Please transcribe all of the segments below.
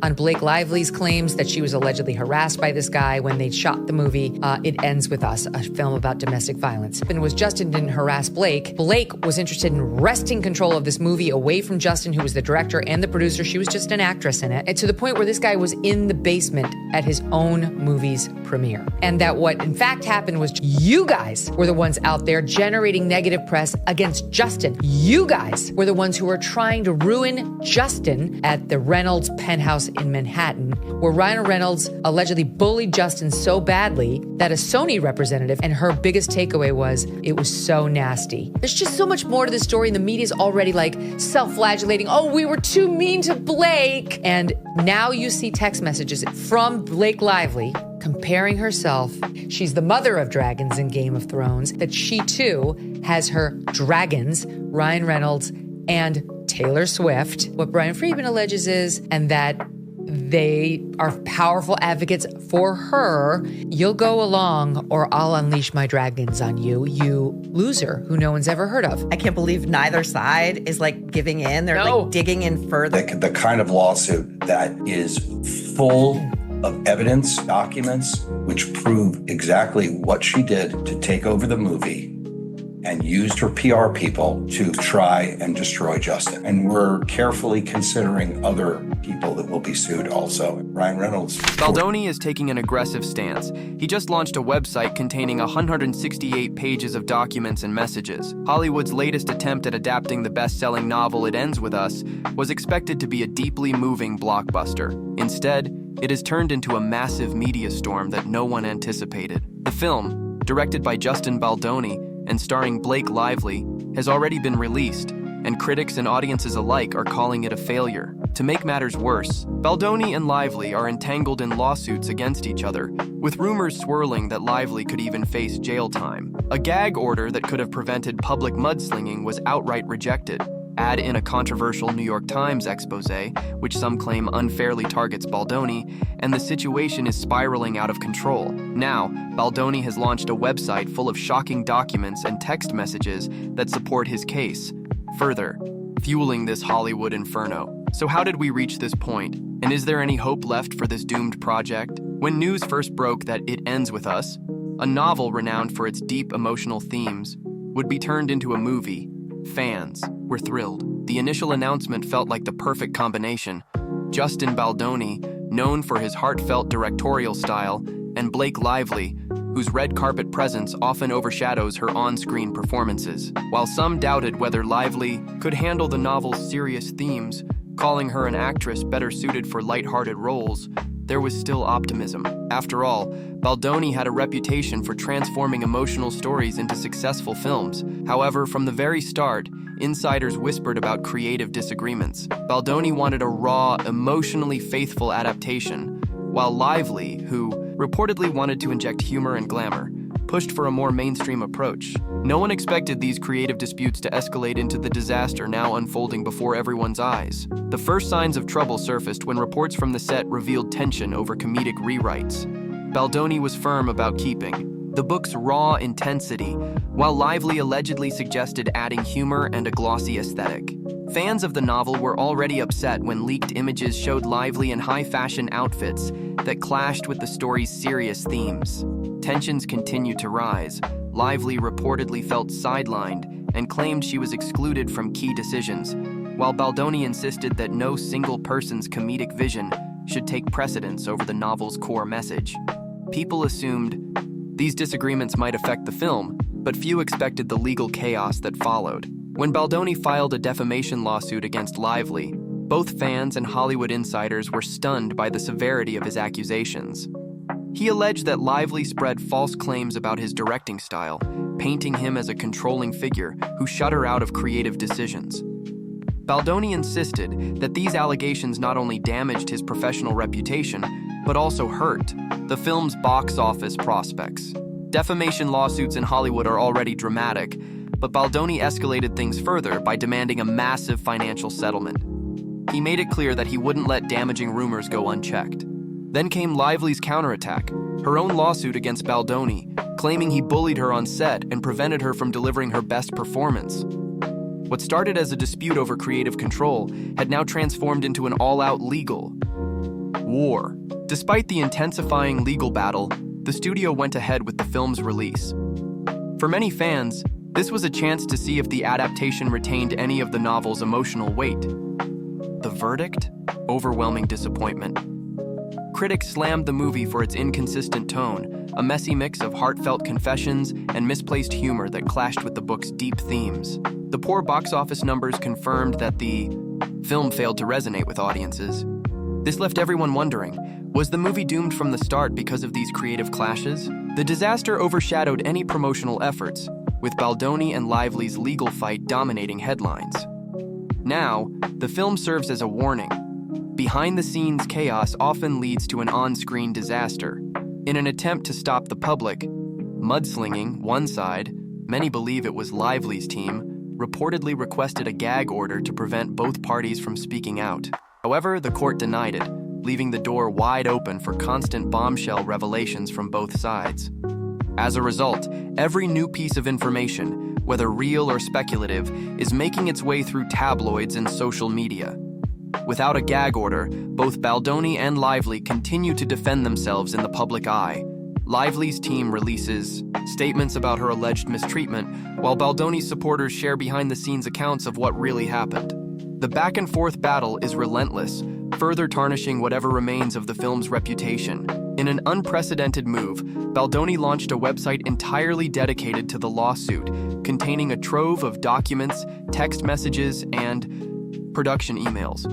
on Blake Lively's claims that she was allegedly harassed by this guy when they shot the movie It Ends With Us, a film about domestic violence. And was Justin didn't harass Blake. Blake was interested in wresting control of this movie away from Justin, who was the director and the producer. She was just an actress in it. And to the point where this guy was in the basement at his own movie's premiere. And that what in fact happened was you guys were the ones out there generating negative press against Justin. You guys were the ones who were trying to ruin Justin at the Reynolds penthouse in Manhattan, where Ryan Reynolds allegedly bullied Justin so badly that a Sony representative, and her biggest takeaway was it was so nasty. There's just so much more to this story, and the media's already like self-flagellating. Oh, we were too mean to Blake. And now you see text messages from Blake Lively comparing herself. She's the mother of dragons in Game of Thrones, that she too has her dragons, Ryan Reynolds and Taylor Swift. What Brian Friedman alleges is, and that they are powerful advocates for her. You'll go along or I'll unleash my dragons on you, you loser who no one's ever heard of. I can't believe neither side is like giving in. They're like digging in further. The kind of lawsuit that is full of evidence, documents, which prove exactly what she did to take over the movie and used her PR people to try and destroy Justin. And we're carefully considering other people that will be sued also. Ryan Reynolds. Baldoni is taking an aggressive stance. He just launched a website containing 168 pages of documents and messages. Hollywood's latest attempt at adapting the best-selling novel It Ends With Us was expected to be a deeply moving blockbuster. Instead, it has turned into a massive media storm that no one anticipated. The film, directed by Justin Baldoni and starring Blake Lively, has already been released, and critics and audiences alike are calling it a failure. To make matters worse, Baldoni and Lively are entangled in lawsuits against each other, with rumors swirling that Lively could even face jail time. A gag order that could have prevented public mudslinging was outright rejected. Add in a controversial New York Times expose, which some claim unfairly targets Baldoni, and the situation is spiraling out of control. Now, Baldoni has launched a website full of shocking documents and text messages that support his case, further fueling this Hollywood inferno. So how did we reach this point? And is there any hope left for this doomed project? When news first broke that It Ends With Us, a novel renowned for its deep emotional themes, would be turned into a movie, fans were thrilled. The initial announcement felt like the perfect combination. Justin Baldoni, known for his heartfelt directorial style, and Blake Lively, whose red carpet presence often overshadows her on-screen performances. While some doubted whether Lively could handle the novel's serious themes, calling her an actress better suited for lighthearted roles, there was still optimism. After all, Baldoni had a reputation for transforming emotional stories into successful films. However, from the very start, insiders whispered about creative disagreements. Baldoni wanted a raw, emotionally faithful adaptation, while Lively, who reportedly wanted to inject humor and glamour, pushed for a more mainstream approach. No one expected these creative disputes to escalate into the disaster now unfolding before everyone's eyes. The first signs of trouble surfaced when reports from the set revealed tension over comedic rewrites. Baldoni was firm about keeping the book's raw intensity, while Lively allegedly suggested adding humor and a glossy aesthetic. Fans of the novel were already upset when leaked images showed Lively in high-fashion outfits that clashed with the story's serious themes. Tensions continued to rise. Lively reportedly felt sidelined and claimed she was excluded from key decisions, while Baldoni insisted that no single person's comedic vision should take precedence over the novel's core message. People assumed these disagreements might affect the film, but few expected the legal chaos that followed. When Baldoni filed a defamation lawsuit against Lively, both fans and Hollywood insiders were stunned by the severity of his accusations. He alleged that Lively spread false claims about his directing style, painting him as a controlling figure who shut her out of creative decisions. Baldoni insisted that these allegations not only damaged his professional reputation, but also hurt the film's box office prospects. Defamation lawsuits in Hollywood are already dramatic, but Baldoni escalated things further by demanding a massive financial settlement. He made it clear that he wouldn't let damaging rumors go unchecked. Then came Lively's counterattack, her own lawsuit against Baldoni, claiming he bullied her on set and prevented her from delivering her best performance. What started as a dispute over creative control had now transformed into an all-out legal war. Despite the intensifying legal battle, the studio went ahead with the film's release. For many fans, this was a chance to see if the adaptation retained any of the novel's emotional weight. The verdict? Overwhelming disappointment. Critics slammed the movie for its inconsistent tone, a messy mix of heartfelt confessions and misplaced humor that clashed with the book's deep themes. The poor box office numbers confirmed that the film failed to resonate with audiences. This left everyone wondering, was the movie doomed from the start because of these creative clashes? The disaster overshadowed any promotional efforts, with Baldoni and Lively's legal fight dominating headlines. Now, the film serves as a warning. Behind-the-scenes chaos often leads to an on-screen disaster. In an attempt to stop the public, mudslinging, one side, many believe it was Lively's team, reportedly requested a gag order to prevent both parties from speaking out. However, the court denied it, leaving the door wide open for constant bombshell revelations from both sides. As a result, every new piece of information, whether real or speculative, is making its way through tabloids and social media. Without a gag order, both Baldoni and Lively continue to defend themselves in the public eye. Lively's team releases statements about her alleged mistreatment, while Baldoni's supporters share behind-the-scenes accounts of what really happened. The back-and-forth battle is relentless, further tarnishing whatever remains of the film's reputation. In an unprecedented move, Baldoni launched a website entirely dedicated to the lawsuit, containing a trove of documents, text messages, and production emails.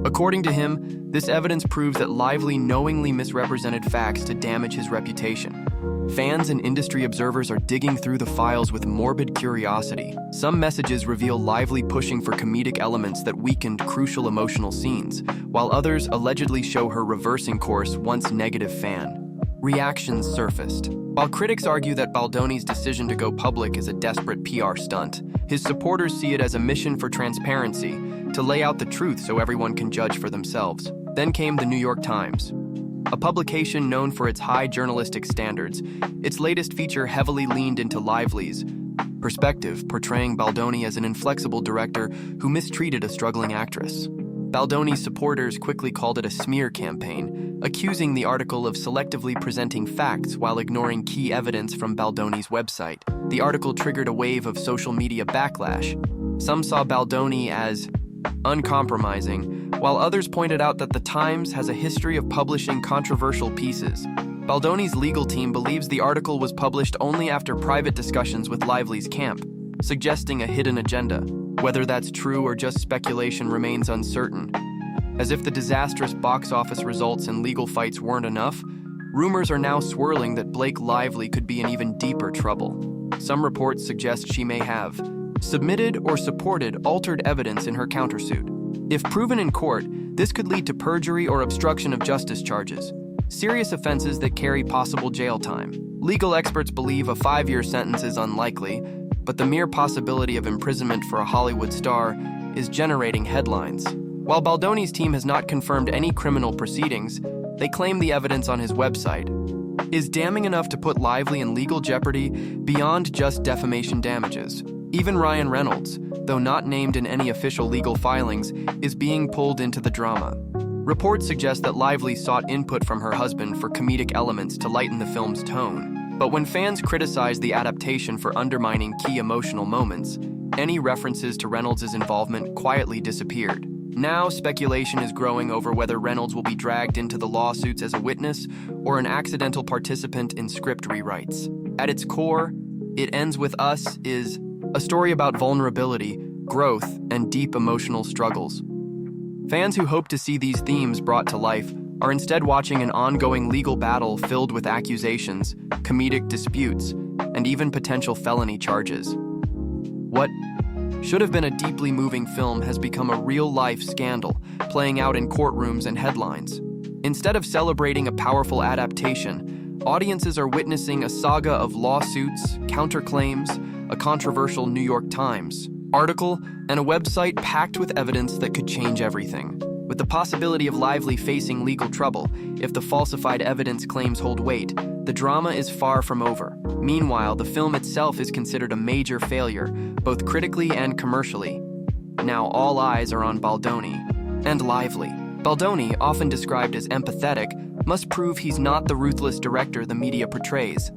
According to him, this evidence proves that Lively knowingly misrepresented facts to damage his reputation. Fans and industry observers are digging through the files with morbid curiosity. Some messages reveal Lively pushing for comedic elements that weakened crucial emotional scenes, while others allegedly show her reversing course once negative fan. Reactions surfaced. While critics argue that Baldoni's decision to go public is a desperate PR stunt, his supporters see it as a mission for transparency, to lay out the truth so everyone can judge for themselves. Then came the New York Times. A publication known for its high journalistic standards, its latest feature heavily leaned into Lively's perspective, portraying Baldoni as an inflexible director who mistreated a struggling actress. Baldoni's supporters quickly called it a smear campaign, accusing the article of selectively presenting facts while ignoring key evidence from Baldoni's website. The article triggered a wave of social media backlash. Some saw Baldoni as uncompromising, while others pointed out that the Times has a history of publishing controversial pieces. Baldoni's legal team believes the article was published only after private discussions with Lively's camp, suggesting a hidden agenda. Whether that's true or just speculation remains uncertain. As if the disastrous box office results and legal fights weren't enough, rumors are now swirling that Blake Lively could be in even deeper trouble. Some reports suggest she may have submitted or supported altered evidence in her countersuit. If proven in court, this could lead to perjury or obstruction of justice charges, serious offenses that carry possible jail time. Legal experts believe a 5-year sentence is unlikely, but the mere possibility of imprisonment for a Hollywood star is generating headlines. While Baldoni's team has not confirmed any criminal proceedings, they claim the evidence on his website is damning enough to put Lively in legal jeopardy beyond just defamation damages. Even Ryan Reynolds, though not named in any official legal filings, is being pulled into the drama. Reports suggest that Lively sought input from her husband for comedic elements to lighten the film's tone. But when fans criticized the adaptation for undermining key emotional moments, any references to Reynolds' involvement quietly disappeared. Now, speculation is growing over whether Reynolds will be dragged into the lawsuits as a witness or an accidental participant in script rewrites. At its core, It Ends With Us is a story about vulnerability, growth, and deep emotional struggles. Fans who hope to see these themes brought to life are instead watching an ongoing legal battle filled with accusations, comedic disputes, and even potential felony charges. What should have been a deeply moving film has become a real-life scandal, playing out in courtrooms and headlines. Instead of celebrating a powerful adaptation, audiences are witnessing a saga of lawsuits, counterclaims, a controversial New York Times article, and a website packed with evidence that could change everything. With the possibility of Lively facing legal trouble if the falsified evidence claims hold weight, the drama is far from over. Meanwhile, the film itself is considered a major failure, both critically and commercially. Now all eyes are on Baldoni and Lively. Baldoni, often described as empathetic, must prove he's not the ruthless director the media portrays.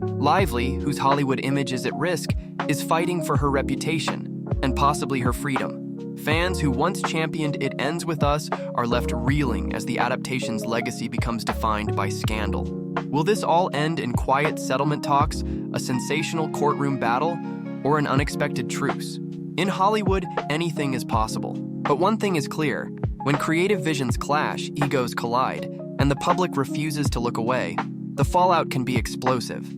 Lively, whose Hollywood image is at risk, is fighting for her reputation and possibly her freedom. Fans who once championed It Ends With Us are left reeling as the adaptation's legacy becomes defined by scandal. Will this all end in quiet settlement talks, a sensational courtroom battle, or an unexpected truce? In Hollywood, anything is possible. But one thing is clear: when creative visions clash, egos collide, and the public refuses to look away, the fallout can be explosive.